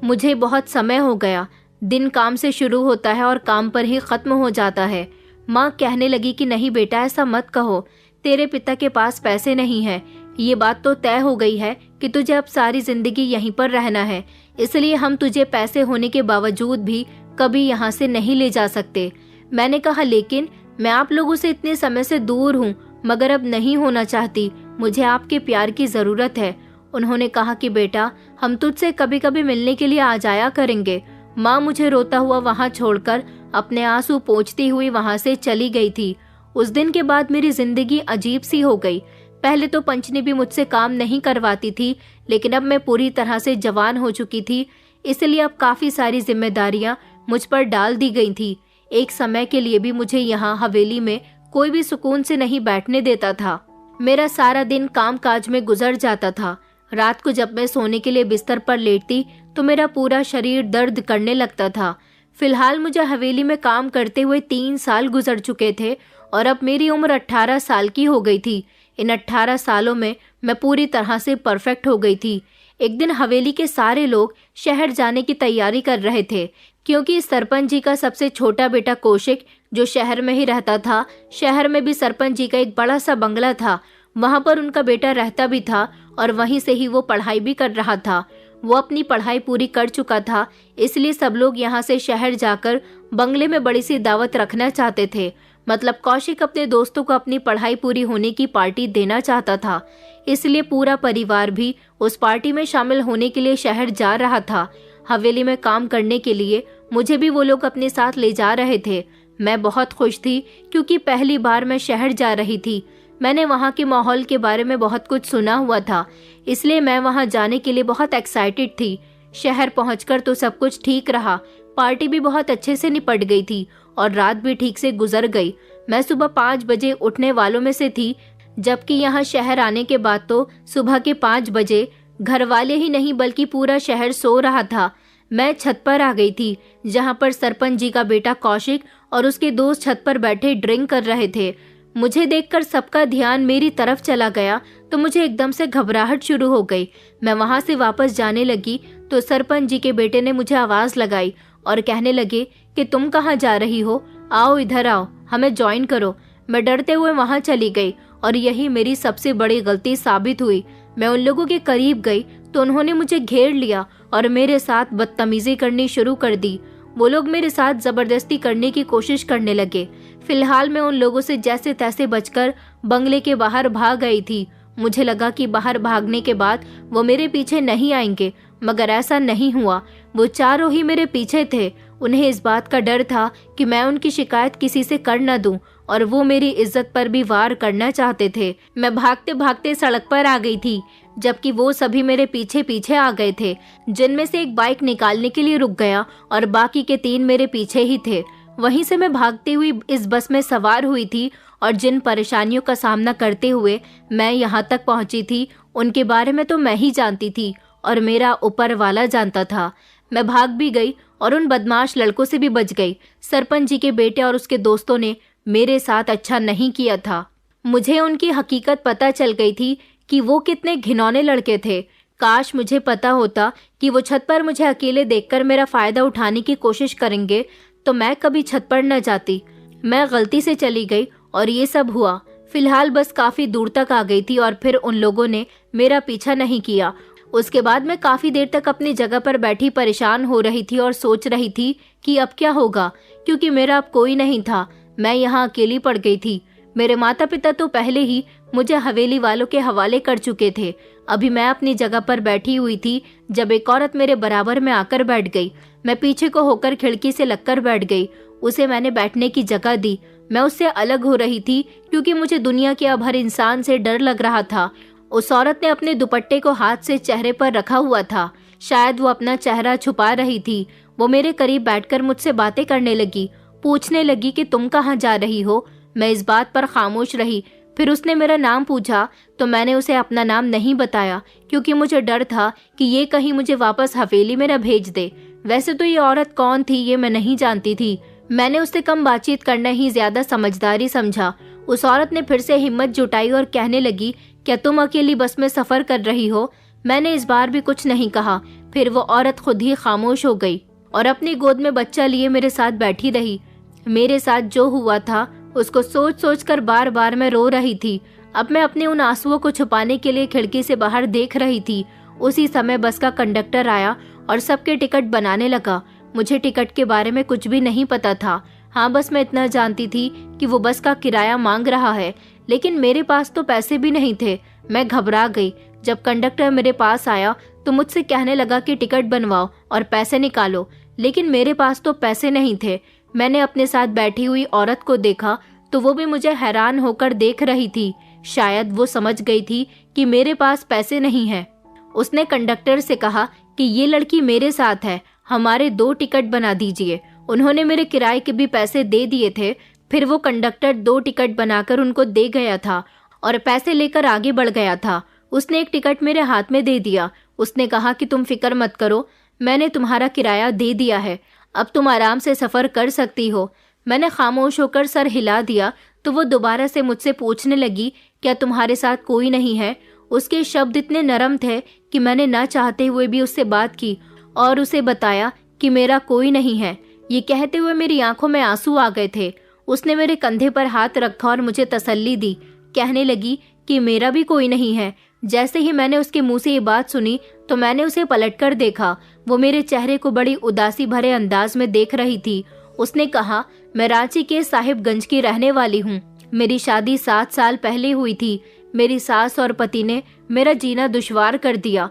मुझे बहुत समय हो गया, दिन काम से शुरू होता है और काम पर ही खत्म हो जाता है। माँ कहने लगी कि नहीं बेटा, ऐसा मत कहो, तेरे पिता के पास पैसे नहीं है। ये बात तो तय हो गई है कि तुझे अब सारी जिंदगी यहीं पर रहना है, इसलिए हम तुझे पैसे होने के बावजूद भी कभी यहाँ से नहीं ले जा सकते। मैंने कहा, लेकिन मैं आप लोगों से इतने समय से दूर हूँ, मगर अब नहीं होना चाहती, मुझे आपके प्यार की जरूरत है। उन्होंने कहा कि बेटा, हम तुझसे कभी कभी मिलने के लिए आ जाया करेंगे। माँ मुझे रोता हुआ वहाँ छोड़कर अपने आंसू पोंछती हुई वहाँ से चली गई थी। उस दिन के बाद मेरी जिंदगी अजीब सी हो गई। पहले तो पंचनी भी मुझसे काम नहीं करवाती थी, लेकिन अब मैं पूरी तरह से जवान हो चुकी थी, इसलिए अब काफी सारी जिम्मेदारियां मुझ पर डाल दी गई थी। एक समय के लिए भी मुझे यहाँ हवेली में कोई भी सुकून से नहीं बैठने देता था। मेरा सारा दिन काम काज में गुजर जाता था। रात को जब मैं सोने के लिए बिस्तर पर लेटती तो मेरा पूरा शरीर दर्द करने लगता था। फिलहाल मुझे हवेली में काम करते हुए 3 साल गुजर चुके थे और अब मेरी उम्र 18 साल की हो गई थी। इन 18 सालों में मैं पूरी तरह से परफेक्ट हो गई थी। एक दिन हवेली के सारे लोग शहर जाने की तैयारी कर रहे थे, क्योंकि सरपंच जी का सबसे छोटा बेटा कौशिक, जो शहर में ही रहता था, शहर में भी सरपंच जी का एक बड़ा सा बंगला था, वहां पर उनका बेटा रहता भी था और वहीं से ही वो पढ़ाई भी कर रहा था। वो अपनी पढ़ाई पूरी कर चुका था, इसलिए सब लोग यहाँ से शहर जाकर बंगले में बड़ी सी दावत रखना चाहते थे। मतलब कौशिक अपने दोस्तों को अपनी पढ़ाई पूरी होने की पार्टी देना चाहता था, इसलिए पूरा परिवार भी उस पार्टी में शामिल होने के लिए शहर जा रहा था। हवेली में काम करने के लिए मुझे भी वो लोग अपने साथ ले जा रहे थे। मैं बहुत खुश थी, क्योंकि पहली बार मैं शहर जा रही थी। मैंने वहाँ के माहौल के बारे में बहुत कुछ सुना हुआ था, इसलिए मैं वहाँ जाने के लिए बहुत एक्साइटेड थी। शहर पहुंचकर तो सब कुछ ठीक रहा, पार्टी भी बहुत अच्छे से निपट गई थी और रात भी ठीक से गुजर गई। मैं सुबह 5 बजे उठने वालों में से थी, जबकि यहाँ शहर आने के बाद तो सुबह के 5 बजे घर वाले ही नहीं बल्कि पूरा शहर सो रहा था। मैं छत पर आ गई थी, जहाँ पर सरपंच जी का बेटा कौशिक और उसके दोस्त छत पर बैठे ड्रिंक कर रहे थे। मुझे देखकर सबका ध्यान मेरी तरफ चला गया तो मुझे एकदम से घबराहट शुरू हो गई। मैं वहां से वापस जाने लगी तो सरपंच जी के बेटे ने मुझे आवाज लगाई और कहने लगे कि तुम कहाँ जा रही हो, आओ इधर आओ, हमें ज्वाइन करो। मैं डरते हुए वहां चली गई और यही मेरी सबसे बड़ी गलती साबित हुई। मैं उन लोगों के करीब गई तो उन्होंने मुझे घेर लिया और मेरे साथ बदतमीजी करनी शुरू कर दी। वो लोग मेरे साथ जबरदस्ती करने की कोशिश करने लगे। फिलहाल मैं उन लोगों से जैसे तैसे बचकर बंगले के बाहर भाग गई थी। मुझे लगा कि बाहर भागने के बाद वो मेरे पीछे नहीं आएंगे, मगर ऐसा नहीं हुआ। वो चारों ही मेरे पीछे थे। उन्हें इस बात का डर था कि मैं उनकी शिकायत किसी से कर न दूं और वो मेरी इज्जत पर भी वार करना चाहते थे। मैं भागते भागते सड़क पर आ गई थी, जबकि वो सभी मेरे पीछे पीछे आ गए थे। जिनमें से एक बाइक निकालने के लिए रुक गया और बाकी के 3 मेरे पीछे ही थे। वहीं से मैं भागती हुई इस बस में सवार हुई थी और जिन परेशानियों का सामना करते हुए मैं यहाँ तक पहुँची थी, उनके बारे में तो मैं ही जानती थी और मेरा ऊपर वाला जानता था। मैं भाग भी गई और उन बदमाश लड़कों से भी बच गई। सरपंच जी के बेटे और उसके दोस्तों ने मेरे साथ अच्छा नहीं किया था। मुझे उनकी हकीकत पता चल गई थी कि वो कितने घिनौने लड़के थे। काश मुझे पता होता कि वो छत पर मुझे अकेले देखकर मेरा फायदा उठाने की कोशिश करेंगे तो मैं कभी छत पर न जाती। मैं गलती से चली गई और ये सब हुआ। फिलहाल बस काफी दूर तक आ गई थी और फिर उन लोगों ने मेरा पीछा नहीं किया। उसके बाद मैं काफी देर तक अपनी जगह पर बैठी परेशान हो रही थी और सोच रही थी कि अब क्या होगा, क्योंकि मेरा अब कोई नहीं था। मैं यहाँ अकेली पड़ गई थी। मेरे माता पिता तो पहले ही मुझे हवेली वालों के हवाले कर चुके थे। अभी मैं अपनी जगह पर बैठी हुई थी जब एक औरत मेरे बराबर में आकर बैठ गई। मैं पीछे को होकर खिड़की से लगकर बैठ गई। उसे मैंने बैठने की जगह दी। मैं उससे अलग हो रही थी क्योंकि मुझे दुनिया के अब हर इंसान से डर लग रहा था। उस औरत ने अपने दुपट्टे को हाथ से चेहरे पर रखा हुआ था। शायद वो अपना चेहरा छुपा रही थी। वो मेरे करीब बैठकर मुझसे बातें करने लगी। पूछने लगी कि तुम कहाँ जा रही हो। मैं इस बात पर खामोश रही। फिर उसने मेरा नाम पूछा तो मैंने उसे अपना नाम नहीं बताया, क्योंकि मुझे डर था कि ये कहीं मुझे वापस हवेली में न भेज दे। वैसे तो ये औरत कौन थी ये मैं नहीं जानती थी। मैंने उससे कम बातचीत करना ही ज्यादा समझदारी समझा। उस औरत ने फिर से हिम्मत जुटाई और कहने लगी, क्या तुम अकेली बस में सफर कर रही हो? मैंने इस बार भी कुछ नहीं कहा। फिर वो औरत खुद ही खामोश हो गई और अपनी गोद में बच्चा लिए मेरे साथ बैठी रही। मेरे साथ जो हुआ था उसको सोच सोच कर बार बार मैं रो रही थी। अब मैं अपने उन आंसुओं को छुपाने के लिए खिड़की से बाहर देख रही थी। उसी समय बस का कंडक्टर आया और सबके टिकट बनाने लगा। मुझे टिकट के बारे में कुछ भी नहीं पता था। हाँ, बस मैं इतना जानती थी कि वो बस का किराया मांग रहा है, लेकिन मेरे पास तो पैसे भी नहीं थे। मैं घबरा गई। जब कंडक्टर मेरे पास आया तो मुझसे कहने लगा कि टिकट बनवाओ और पैसे निकालो, लेकिन मेरे पास तो पैसे नहीं थे। मैंने अपने साथ बैठी हुई औरत को देखा तो वो भी मुझे हैरान होकर देख रही थी। शायद वो समझ गई थी कि मेरे पास पैसे नहीं हैं। उसने कंडक्टर से कहा कि ये लड़की मेरे साथ है, हमारे 2 टिकट बना दीजिए। उन्होंने मेरे किराए के भी पैसे दे दिए थे। फिर वो कंडक्टर 2 टिकट बनाकर उनको दे गया था और पैसे लेकर आगे बढ़ गया था। उसने एक टिकट मेरे हाथ में दे दिया। उसने कहा कि तुम फिक्र मत करो, मैंने तुम्हारा किराया दे दिया है, अब तुम आराम से सफर कर सकती हो। मैंने खामोश होकर सर हिला दिया तो वो दोबारा से मुझसे पूछने लगी, क्या तुम्हारे साथ कोई नहीं है? उसके शब्द इतने नरम थे कि मैंने ना चाहते हुए भी उससे बात की और उसे बताया कि मेरा कोई नहीं है। ये कहते हुए मेरी आंखों में आंसू आ गए थे। उसने मेरे कंधे पर हाथ रखा और मुझे तसल्ली दी। कहने लगी कि मेरा भी कोई नहीं है। जैसे ही मैंने उसके मुंह से ये बात सुनी तो मैंने उसे पलटकर देखा। वो मेरे चेहरे को बड़ी उदासी भरे अंदाज में देख रही थी। उसने कहा, मैं रांची के साहिबगंज की रहने वाली हूँ। मेरी शादी 7 साल पहले हुई थी। मेरी सास और पति ने मेरा जीना दुश्वार कर दिया।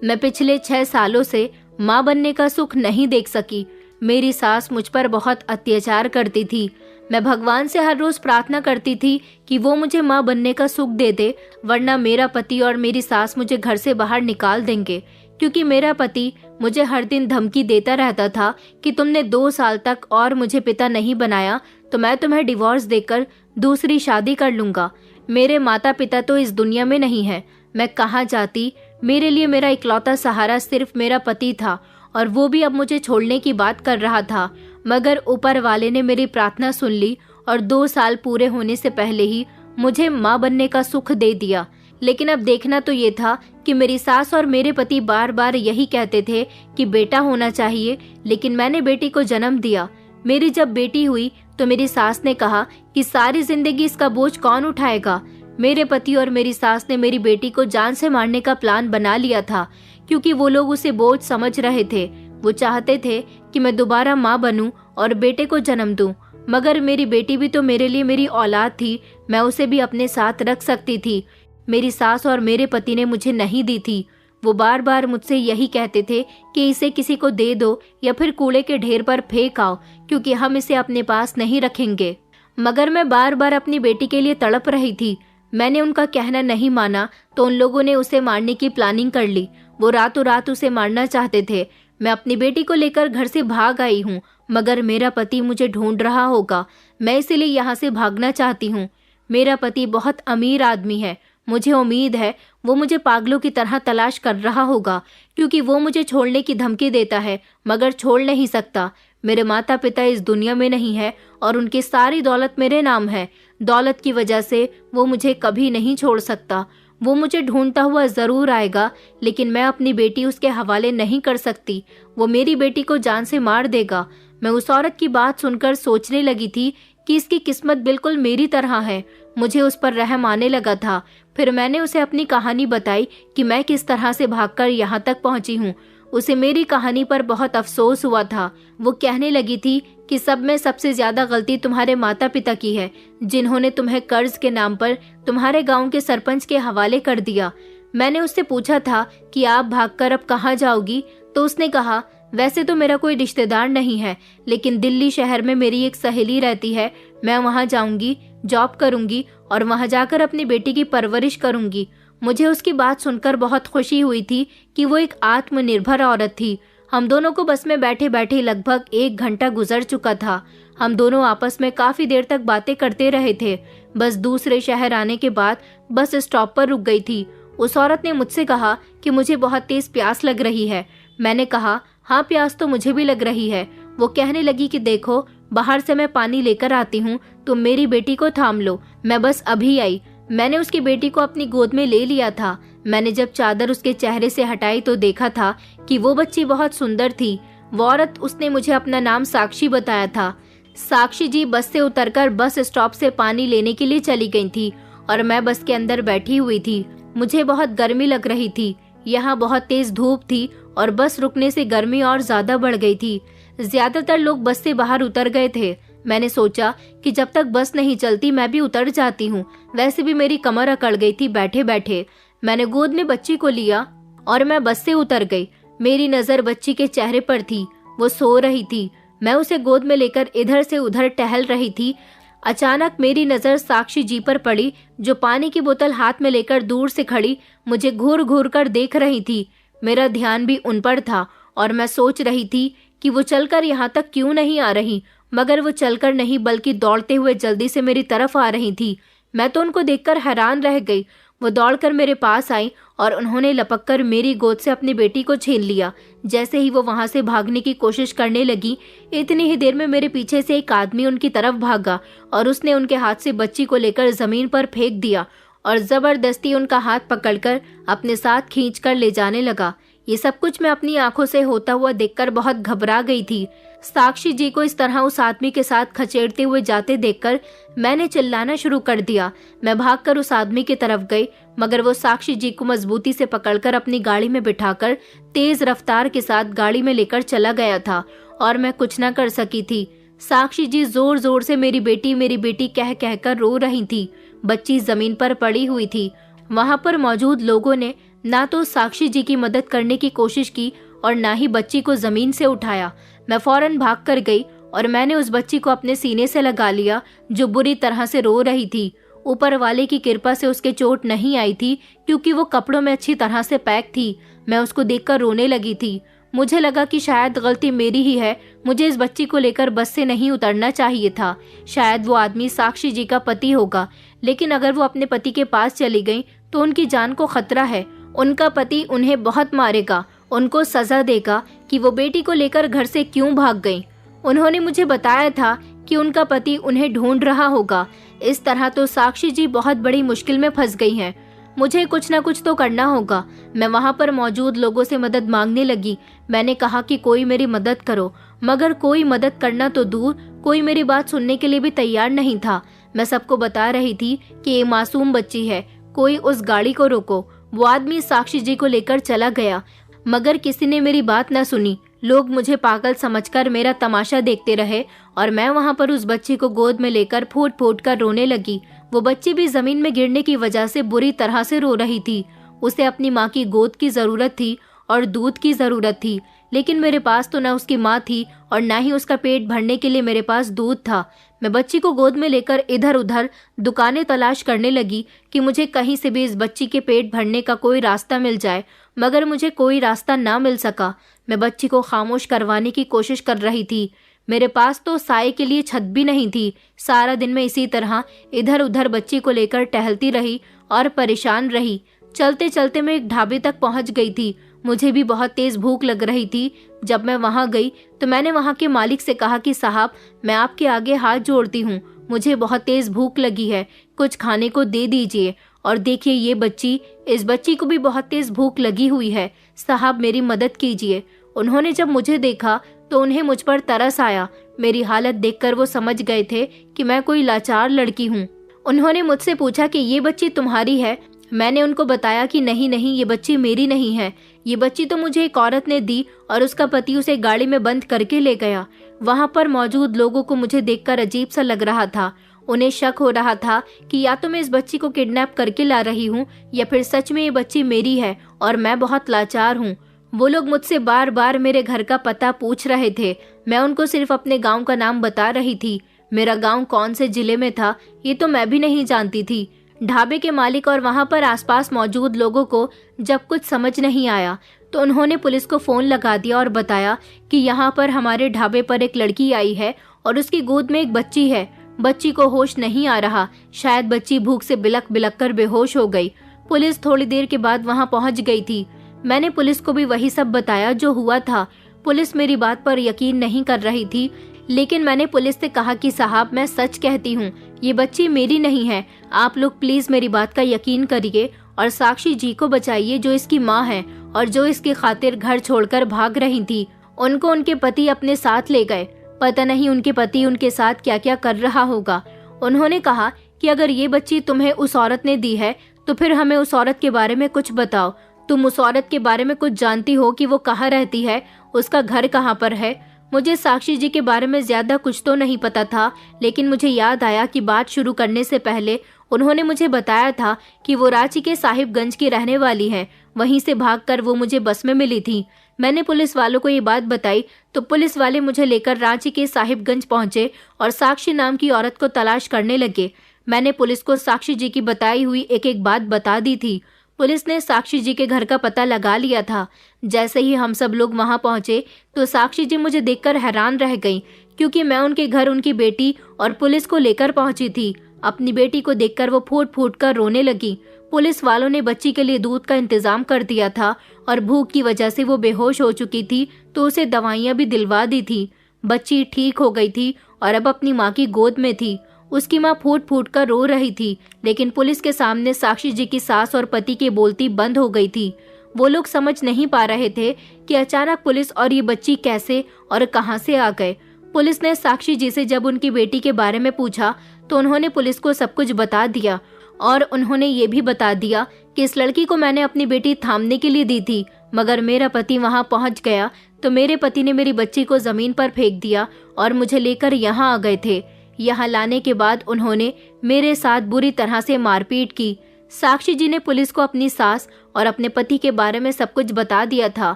मैं पिछले 6 सालों से माँ बनने का सुख नहीं देख सकी। मेरी सास मुझ पर बहुत अत्याचार करती थी। मैं भगवान से हर रोज प्रार्थना करती थी कि वो मुझे माँ बनने का सुख दे दे, वरना मेरा पति और मेरी सास मुझे घर से बाहर निकाल देंगे। क्योंकि मेरा पति मुझे हर दिन धमकी देता रहता था कि तुमने 2 साल तक और मुझे पिता नहीं बनाया तो मैं तुम्हें डिवोर्स देकर दूसरी शादी कर लूंगा। मेरे माता पिता तो इस दुनिया में नहीं है। मैं कहाँ जाती? मेरे लिए मेरा इकलौता सहारा सिर्फ मेरा पति था और वो भी अब मुझे छोड़ने की बात कर रहा था। मगर ऊपर वाले ने मेरी प्रार्थना सुन ली और 2 साल पूरे होने से पहले ही मुझे माँ बनने का सुख दे दिया। लेकिन अब देखना तो ये था कि मेरी सास और मेरे पति बार बार यही कहते थे कि बेटा होना चाहिए, लेकिन मैंने बेटी को जन्म दिया। मेरी जब बेटी हुई तो मेरी सास ने कहा कि सारी जिंदगी इसका बोझ कौन उठाएगा। मेरे पति और मेरी सास ने मेरी बेटी को जान से मारने का प्लान बना लिया था, क्योंकि वो लोग उसे बोझ समझ रहे थे। वो चाहते थे कि मैं दोबारा माँ बनूं और बेटे को जन्म दूं। मगर मेरी बेटी भी तो मेरे लिए मेरी औलाद थी, मैं उसे भी अपने साथ रख सकती थी। मेरी सास और मेरे पति ने मुझे नहीं दी थी। वो बार बार मुझसे यही कहते थे कि इसे किसी को दे दो या फिर कूड़े के ढेर पर फेंक आओ, क्योंकि हम इसे अपने पास नहीं रखेंगे। मगर मैं बार बार अपनी बेटी के लिए तड़प रही थी। मैंने उनका कहना नहीं माना तो उन लोगों ने उसे मारने की प्लानिंग कर ली। वो रातों रात उसे मारना चाहते थे। मैं अपनी बेटी को लेकर घर से भाग आई हूँ, मगर मेरा पति मुझे ढूंढ रहा होगा। मैं इसीलिए यहाँ से भागना चाहती हूँ। मेरा पति बहुत अमीर आदमी है। मुझे उम्मीद है वो मुझे पागलों की तरह तलाश कर रहा होगा, क्योंकि वो मुझे छोड़ने की धमकी देता है मगर छोड़ नहीं सकता। मेरे माता पिता इस दुनिया में नहीं है और उनकी सारी दौलत मेरे नाम है। दौलत की वजह से वो मुझे कभी नहीं छोड़ सकता। वो मुझे ढूंढता हुआ जरूर आएगा, लेकिन मैं अपनी बेटी उसके हवाले नहीं कर सकती। वो मेरी बेटी को जान से मार देगा। मैं उस औरत की बात सुनकर सोचने लगी थी कि इसकी किस्मत बिल्कुल मेरी तरह है। मुझे उस पर रहम आने लगा था। फिर मैंने उसे अपनी कहानी बताई कि मैं किस तरह से भागकर यहाँ तक पहुँची हूँ। उसे मेरी कहानी पर बहुत अफसोस हुआ था। वो कहने लगी थी कि सब में सबसे ज्यादा गलती तुम्हारे माता पिता की है, जिन्होंने तुम्हें कर्ज के नाम पर तुम्हारे गांव के सरपंच के हवाले कर दिया। मैंने उससे पूछा था कि आप भागकर अब कहाँ जाओगी, तो उसने कहा, वैसे तो मेरा कोई रिश्तेदार नहीं है, लेकिन दिल्ली शहर में मेरी एक सहेली रहती है। मैं वहाँ जाऊंगी, जॉब करूंगी और वहाँ जाकर अपनी बेटी की परवरिश करूंगी। मुझे उसकी बात सुनकर बहुत खुशी हुई थी कि वो एक आत्मनिर्भर औरत थी। हम दोनों को बस में बैठे बैठे लगभग 1 घंटा गुजर चुका था। हम दोनों आपस में काफी देर तक बातें करते रहे थे। बस दूसरे शहर आने के बाद बस स्टॉप पर रुक गई थी। उस औरत ने मुझसे कहा कि मुझे बहुत तेज प्यास लग रही है। मैंने कहा, हाँ प्यास तो मुझे भी लग रही है। वो कहने लगी कि देखो, बाहर से मैं पानी लेकर आती हूँ, तुम मेरी बेटी को थाम लो। मैं बस अभी आई। मैंने उसकी बेटी को अपनी गोद में ले लिया था। मैंने जब चादर उसके चेहरे से हटाई तो देखा था कि वो बच्ची बहुत सुंदर थी। वो औरत, उसने मुझे अपना नाम साक्षी बताया था। साक्षी जी बस से उतरकर बस स्टॉप से पानी लेने के लिए चली गई थी और मैं बस के अंदर बैठी हुई थी। मुझे बहुत गर्मी लग रही थी। यहाँ बहुत तेज धूप थी और बस रुकने से गर्मी और ज्यादा बढ़ गई थी। ज्यादातर लोग बस से बाहर उतर गए थे। मैंने सोचा कि जब तक बस नहीं चलती मैं भी उतर जाती हूँ। वैसे भी मेरी कमर अकड़ गई थी बैठे बैठे। मैंने गोद में बच्ची को लिया और मैं बस से उतर गई। मेरी नजर बच्ची के चेहरे पर थी। वो सो रही थी। मैं उसे गोद में लेकर इधर से उधर टहल रही थी। अचानक मेरी नजर साक्षी जी पर पड़ी, जो पानी की बोतल हाथ में लेकर दूर से खड़ी मुझे घूर घूर कर देख रही थी। मेरा ध्यान भी उन पर था और मैं सोच रही थी कि वो चलकर यहाँ तक क्यों नहीं आ रही, मगर वो चलकर नहीं बल्कि दौड़ते हुए जल्दी से मेरी तरफ आ रही थी। मैं तो उनको देखकर हैरान रह गई। वो दौड़कर मेरे पास आई और उन्होंने लपककर मेरी गोद से अपनी बेटी को छीन लिया। जैसे ही वो वहां से भागने की कोशिश करने लगी, इतनी ही देर में मेरे पीछे से एक आदमी उनकी तरफ भागा और उसने उनके हाथ से बच्ची को लेकर जमीन पर फेंक दिया और जबरदस्ती उनका हाथ पकड़कर अपने साथ खींचकर ले जाने लगा। ये सब कुछ मैं अपनी आंखों से होता हुआ देखकर बहुत घबरा गई थी। साक्षी जी को इस तरह उस आदमी के साथ खचेड़ते हुए जाते देखकर मैंने चिल्लाना शुरू कर दिया। मैं भागकर उस आदमी की तरफ गई, मगर वो साक्षी जी को मजबूती से पकड़कर अपनी गाड़ी में बिठाकर तेज रफ्तार के साथ गाड़ी में लेकर चला गया था और मैं कुछ न कर सकी थी। साक्षी जी जोर जोर से मेरी बेटी कह कहकर रो रही थी। बच्ची जमीन पर पड़ी हुई थी। वहां पर मौजूद लोगों ने ना तो साक्षी जी की मदद करने की कोशिश की और ना ही बच्ची को जमीन से उठाया। मैं फौरन भाग कर गई और मैंने उस बच्ची को अपने सीने से लगा लिया, जो बुरी तरह से रो रही थी। ऊपर वाले की कृपा से उसके चोट नहीं आई थी, क्योंकि वो कपड़ों में अच्छी तरह से पैक थी। मैं उसको देखकर रोने लगी थी। मुझे लगा कि शायद गलती मेरी ही है, मुझे इस बच्ची को लेकर बस से नहीं उतरना चाहिए था। शायद वो आदमी साक्षी जी का पति होगा, लेकिन अगर वो अपने पति के पास चली गई तो उनकी जान को खतरा है। उनका पति उन्हें बहुत मारेगा, उनको सजा देगा कि वो बेटी को लेकर घर से क्यों भाग गई। उन्होंने मुझे बताया था कि उनका पति उन्हें ढूंढ रहा होगा। इस तरह तो साक्षी जी बहुत बड़ी मुश्किल में फंस गई हैं। मुझे कुछ न कुछ तो करना होगा। मैं वहां पर मौजूद लोगों से मदद मांगने लगी। मैंने कहा कि कोई मेरी मदद करो, मगर कोई मदद करना तो दूर, कोई मेरी बात सुनने के लिए भी तैयार नहीं था। मैं सबको बता रही थी कि ये मासूम बच्ची है, कोई उस गाड़ी को रोको। वो आदमी साक्षी जी को लेकर चला गया, मगर किसी ने मेरी बात न सुनी। लोग मुझे पागल समझकर मेरा तमाशा देखते रहे और मैं वहां पर उस बच्ची को गोद में लेकर फूट फूट कर रोने लगी। वो बच्ची भी जमीन में गिरने की वजह से बुरी तरह से रो रही थी। उसे अपनी माँ की गोद की जरूरत थी और दूध की जरूरत थी, लेकिन मेरे पास तो न उसकी माँ थी और न ही उसका पेट भरने के लिए मेरे पास दूध था। मैं बच्ची को गोद में लेकर इधर उधर दुकानें तलाश करने लगी कि मुझे कहीं से भी इस बच्ची के पेट भरने का कोई रास्ता मिल जाए, मगर मुझे कोई रास्ता ना मिल सका। मैं बच्ची को खामोश करवाने की कोशिश कर रही थी। मेरे पास तो साए के लिए छत भी नहीं थी। सारा दिन मैं इसी तरह इधर उधर बच्ची को लेकर टहलती रही और परेशान रही। चलते चलते मैं एक ढाबे तक पहुंच गई थी। मुझे भी बहुत तेज भूख लग रही थी। जब मैं वहां गई तो मैंने वहां के मालिक से कहा कि साहब, मैं आपके आगे हाथ जोड़ती हूँ, मुझे बहुत तेज भूख लगी है, कुछ खाने को दे दीजिए। और देखिए ये बच्ची, इस बच्ची को भी बहुत तेज भूख लगी हुई है, साहब मेरी मदद कीजिए। उन्होंने जब मुझे देखा तो उन्हें मुझ पर तरस आया। मेरी हालत देखकर वो समझ गए थे कि मैं कोई लाचार लड़की हूँ। उन्होंने मुझसे पूछा कि ये बच्ची तुम्हारी है। मैंने उनको बताया कि नहीं नहीं, ये बच्ची मेरी नहीं है, ये बच्ची तो मुझे एक औरत ने दी और उसका पति उसे गाड़ी में बंद करके ले गया। वहां पर मौजूद लोगों को मुझे देखकर अजीब सा लग रहा था। उन्हें शक हो रहा था कि या तो मैं इस बच्ची को किडनैप करके ला रही हूँ या फिर सच में ये बच्ची मेरी है और मैं बहुत लाचार हूँ। वो लोग मुझसे बार बार मेरे घर का पता पूछ रहे थे। मैं उनको सिर्फ अपने गांव का नाम बता रही थी। मेरा गांव कौन से जिले में था ये तो मैं भी नहीं जानती थी। ढाबे के मालिक और वहां पर आसपास मौजूद लोगों को जब कुछ समझ नहीं आया तो उन्होंने पुलिस को फ़ोन लगा दिया और बताया कि यहाँ पर हमारे ढाबे पर एक लड़की आई है और उसकी गोद में एक बच्ची है। बच्ची को होश नहीं आ रहा, शायद बच्ची भूख से बिलक बिलक कर बेहोश हो गई। पुलिस थोड़ी देर के बाद वहाँ पहुँच गई थी। मैंने पुलिस को भी वही सब बताया जो हुआ था। पुलिस मेरी बात पर यकीन नहीं कर रही थी, लेकिन मैंने पुलिस से कहा कि साहब, मैं सच कहती हूँ, ये बच्ची मेरी नहीं है। आप लोग प्लीज मेरी बात का यकीन करिए और साक्षी जी को बचाइए जो इसकी माँ है और जो इसकी खातिर घर छोड़कर भाग रही थी। उनको उनके पति अपने साथ ले गए। पता नहीं उनके पति उनके साथ क्या क्या कर रहा होगा। उन्होंने कहा कि अगर ये बच्ची तुम्हें उस औरत ने दी है तो फिर हमें उस औरत के बारे में कुछ बताओ। तुम उस औरत के बारे में कुछ जानती हो कि वो कहाँ रहती है, उसका घर कहाँ पर है? मुझे साक्षी जी के बारे में ज्यादा कुछ तो नहीं पता था, लेकिन मुझे याद आया कि बात शुरू करने से पहले उन्होंने मुझे बताया था कि वो रांची के साहिबगंज की रहने वाली है। वहीं से भागकर वो मुझे बस में मिली थी। मैंने पुलिस वालों को ये बात बताई तो पुलिस वाले मुझे लेकर रांची के साहिबगंज पहुंचे और साक्षी नाम की औरत को तलाश करने लगे। मैंने पुलिस को साक्षी जी की बताई हुई एक एक बात बता दी थी। पुलिस ने साक्षी जी के घर का पता लगा लिया था। जैसे ही हम सब लोग वहां पहुंचे तो साक्षी जी मुझे देखकर हैरान रह गईं, क्योंकि मैं उनके घर उनकी बेटी और पुलिस को लेकर पहुंची थी। अपनी बेटी को देखकर वो फूट फूट कर रोने लगी। पुलिस वालों ने बच्ची के लिए दूध का इंतजाम कर दिया था और भूख की वजह से वो बेहोश हो चुकी थी तो उसे दवाइयां भी दिलवा दी थी। बच्ची ठीक हो गई थी और अब अपनी माँ की गोद में थी। उसकी माँ फूट फूट कर रो रही थी, लेकिन पुलिस के सामने साक्षी जी की सास और पति की बोलती बंद हो गई थी। वो लोग समझ नहीं पा रहे थे कि अचानक पुलिस और ये बच्ची कैसे और कहां से आ गए। पुलिस ने साक्षी जी से जब उनकी बेटी के बारे में पूछा तो उन्होंने पुलिस को सब कुछ बता दिया और उन्होंने ये भी बता दिया कि इस लड़की को मैंने अपनी बेटी थामने के लिए दी थी, मगर मेरा पति वहां पहुंच गया तो मेरे पति ने मेरी बच्ची को जमीन पर फेंक दिया और मुझे लेकर यहाँ आ गए थे। यहाँ लाने के बाद उन्होंने मेरे साथ बुरी तरह से मारपीट की। साक्षी जी ने पुलिस को अपनी सास और अपने पति के बारे में सब कुछ बता दिया था।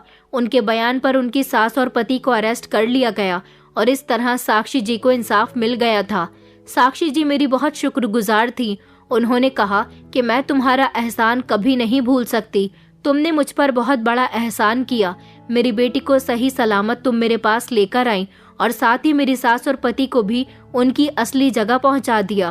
उनके बयान पर उनकी सास और पति को अरेस्ट कर लिया गया और इस तरह साक्षी जी को इंसाफ मिल गया था। साक्षी जी मेरी बहुत शुक्रगुजार थी। उन्होंने कहा कि मैं तुम्हारा एहसान कभी नहीं भूल सकती। तुमने मुझ पर बहुत बड़ा एहसान किया। मेरी बेटी को सही सलामत तुम मेरे पास लेकर आई और साथ ही मेरी सास और पति को भी उनकी असली जगह पहुंचा दिया।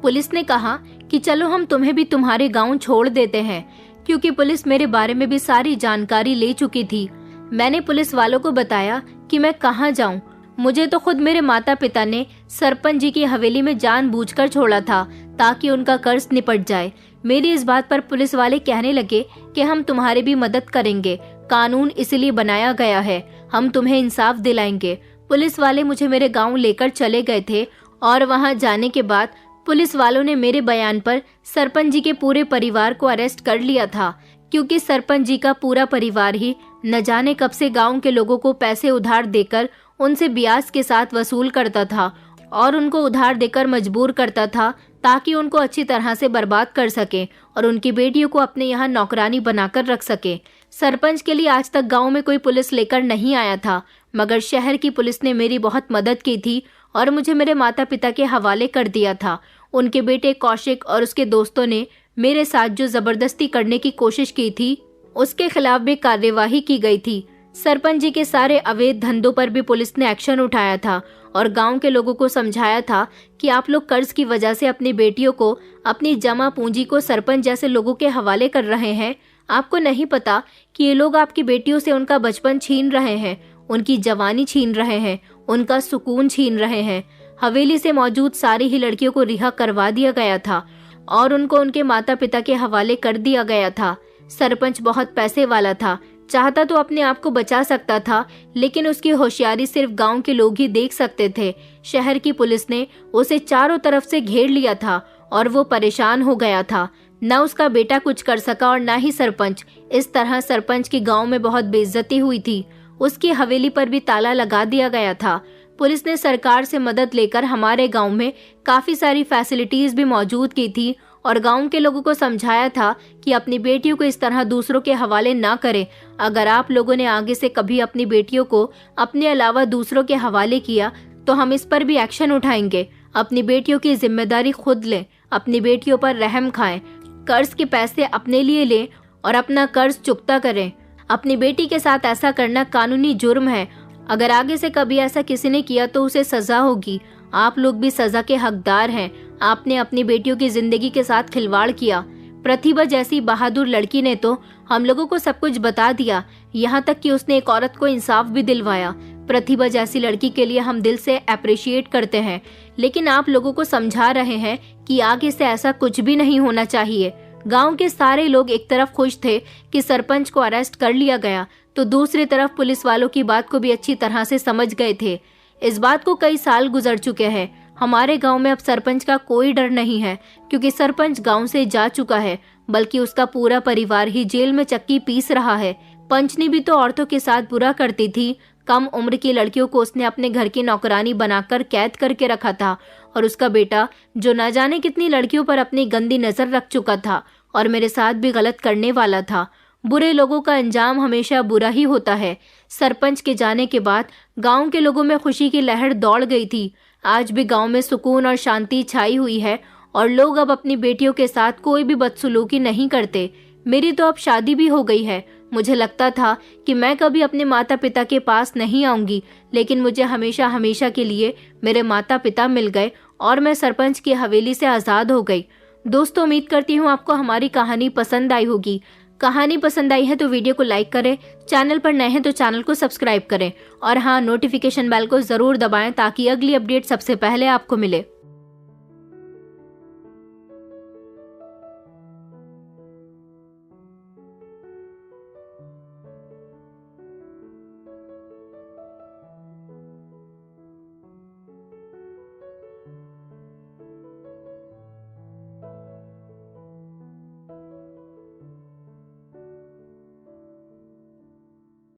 पुलिस ने कहा कि चलो हम तुम्हें भी तुम्हारे गांव छोड़ देते हैं, क्योंकि पुलिस मेरे बारे में भी सारी जानकारी ले चुकी थी। मैंने पुलिस वालों को बताया कि मैं कहाँ जाऊं। मुझे तो खुद मेरे माता पिता ने सरपंच जी की हवेली में जानबूझकर छोड़ा था ताकि उनका कर्ज निपट जाए। मेरी इस बात पर पुलिस वाले कहने लगे कि हम तुम्हारी भी मदद करेंगे, कानून इसलिए बनाया गया है, हम तुम्हें इंसाफ दिलाएंगे। पुलिस वाले मुझे मेरे गांव लेकर चले गए थे और वहां जाने के बाद पुलिस वालों ने मेरे बयान पर सरपंच जी के पूरे परिवार को अरेस्ट कर लिया था, क्योंकि सरपंच जी का पूरा परिवार ही न जाने कब से गांव के लोगों को पैसे उधार देकर उनसे ब्याज के साथ वसूल करता था और उनको उधार देकर मजबूर करता था ताकि उनको अच्छी तरह से बर्बाद कर सके और उनकी बेटियों को अपने यहाँ नौकरानी बनाकर रख सके। सरपंच के लिए आज तक गांव में कोई पुलिस लेकर नहीं आया था, मगर शहर की पुलिस ने मेरी बहुत मदद की थी और मुझे मेरे माता पिता के हवाले कर दिया था। उनके बेटे कौशिक और उसके दोस्तों ने मेरे साथ जो जबरदस्ती करने की कोशिश की थी उसके खिलाफ भी कार्यवाही की गई थी। सरपंच जी के सारे अवैध धंधों पर भी पुलिस ने एक्शन उठाया था और गांव के लोगों को समझाया था कि आप लोग कर्ज की वजह से अपनी बेटियों को, अपनी जमा पूंजी को सरपंच जैसे लोगों के हवाले कर रहे हैं। आपको नहीं पता कि ये लोग आपकी बेटियों से उनका बचपन छीन रहे हैं, उनकी जवानी छीन रहे हैं, उनका सुकून छीन रहे हैं। हवेली से मौजूद सारी ही लड़कियों को रिहा करवा दिया गया था और उनको उनके माता पिता के हवाले कर दिया गया था। सरपंच बहुत पैसे वाला था, चाहता तो अपने आप को बचा सकता था, लेकिन उसकी होशियारी सिर्फ गांव के लोग ही देख सकते थे। शहर की पुलिस ने उसे चारों तरफ से घेर लिया था और वो परेशान हो गया था। न उसका बेटा कुछ कर सका और न ही सरपंच। इस तरह सरपंच की गांव में बहुत बेइज्जती हुई थी। उसकी हवेली पर भी ताला लगा दिया गया था। पुलिस ने सरकार से मदद लेकर हमारे गांव में काफी सारी फैसिलिटीज भी मौजूद की थी और गांव के लोगों को समझाया था कि अपनी बेटियों को इस तरह दूसरों के हवाले ना करें। अगर आप लोगों ने आगे से कभी अपनी बेटियों को अपने अलावा दूसरों के हवाले किया तो हम इस पर भी एक्शन उठाएंगे। अपनी बेटियों की जिम्मेदारी खुद लें, अपनी बेटियों पर रहम खाएं, कर्ज के पैसे अपने लिए लें और अपना कर्ज चुकता करें। अपनी बेटी के साथ ऐसा करना कानूनी जुर्म है। अगर आगे से कभी ऐसा किसी ने किया तो उसे सजा होगी। आप लोग भी सजा के हकदार हैं। आपने अपनी बेटियों की जिंदगी के साथ खिलवाड़ किया। प्रतिभा जैसी बहादुर लड़की ने तो हम लोगों को सब कुछ बता दिया, यहाँ तक कि उसने एक औरत को इंसाफ भी दिलवाया। प्रतिभा जैसी लड़की के लिए हम दिल से अप्रिशिएट करते हैं, लेकिन आप लोगों को समझा रहे हैं कि आगे से ऐसा कुछ भी नहीं होना चाहिए। गांव के सारे लोग एक तरफ खुश थे कि सरपंच को अरेस्ट कर लिया गया, तो दूसरी तरफ पुलिस वालों की बात को भी अच्छी तरह से समझ गए थे। इस बात को कई साल गुजर चुके हैं। हमारे गांव में अब सरपंच का कोई डर नहीं है, क्योंकि सरपंच गांव से जा चुका है, बल्कि उसका पूरा परिवार ही जेल में चक्की पीस रहा है। पंचनी भी तो औरतों के साथ बुरा करती थी। कम उम्र की लड़कियों को उसने अपने घर की नौकरानी बनाकर कैद करके रखा था, और उसका बेटा जो न जाने कितनी लड़कियों पर अपनी गंदी नजर रख चुका था और मेरे साथ भी गलत करने वाला था। बुरे लोगों का अंजाम हमेशा बुरा ही होता है। सरपंच के जाने के बाद गांव के लोगों में खुशी की लहर दौड़ गई थी। आज भी गांव में सुकून और शांति छाई हुई है, और लोग अब अपनी बेटियों के साथ कोई भी बदसलूकी नहीं करते। मेरी तो अब शादी भी हो गई है। मुझे लगता था कि मैं कभी अपने माता पिता के पास नहीं आऊंगी, लेकिन मुझे हमेशा हमेशा के लिए मेरे माता पिता मिल गए और मैं सरपंच की हवेली से आज़ाद हो गई। दोस्तों, उम्मीद करती हूँ आपको हमारी कहानी पसंद आई होगी। कहानी पसंद आई है तो वीडियो को लाइक करें, चैनल पर नए हैं तो चैनल को सब्सक्राइब करें, और हाँ, नोटिफिकेशन बेल को ज़रूर दबाएं ताकि अगली अपडेट सबसे पहले आपको मिले।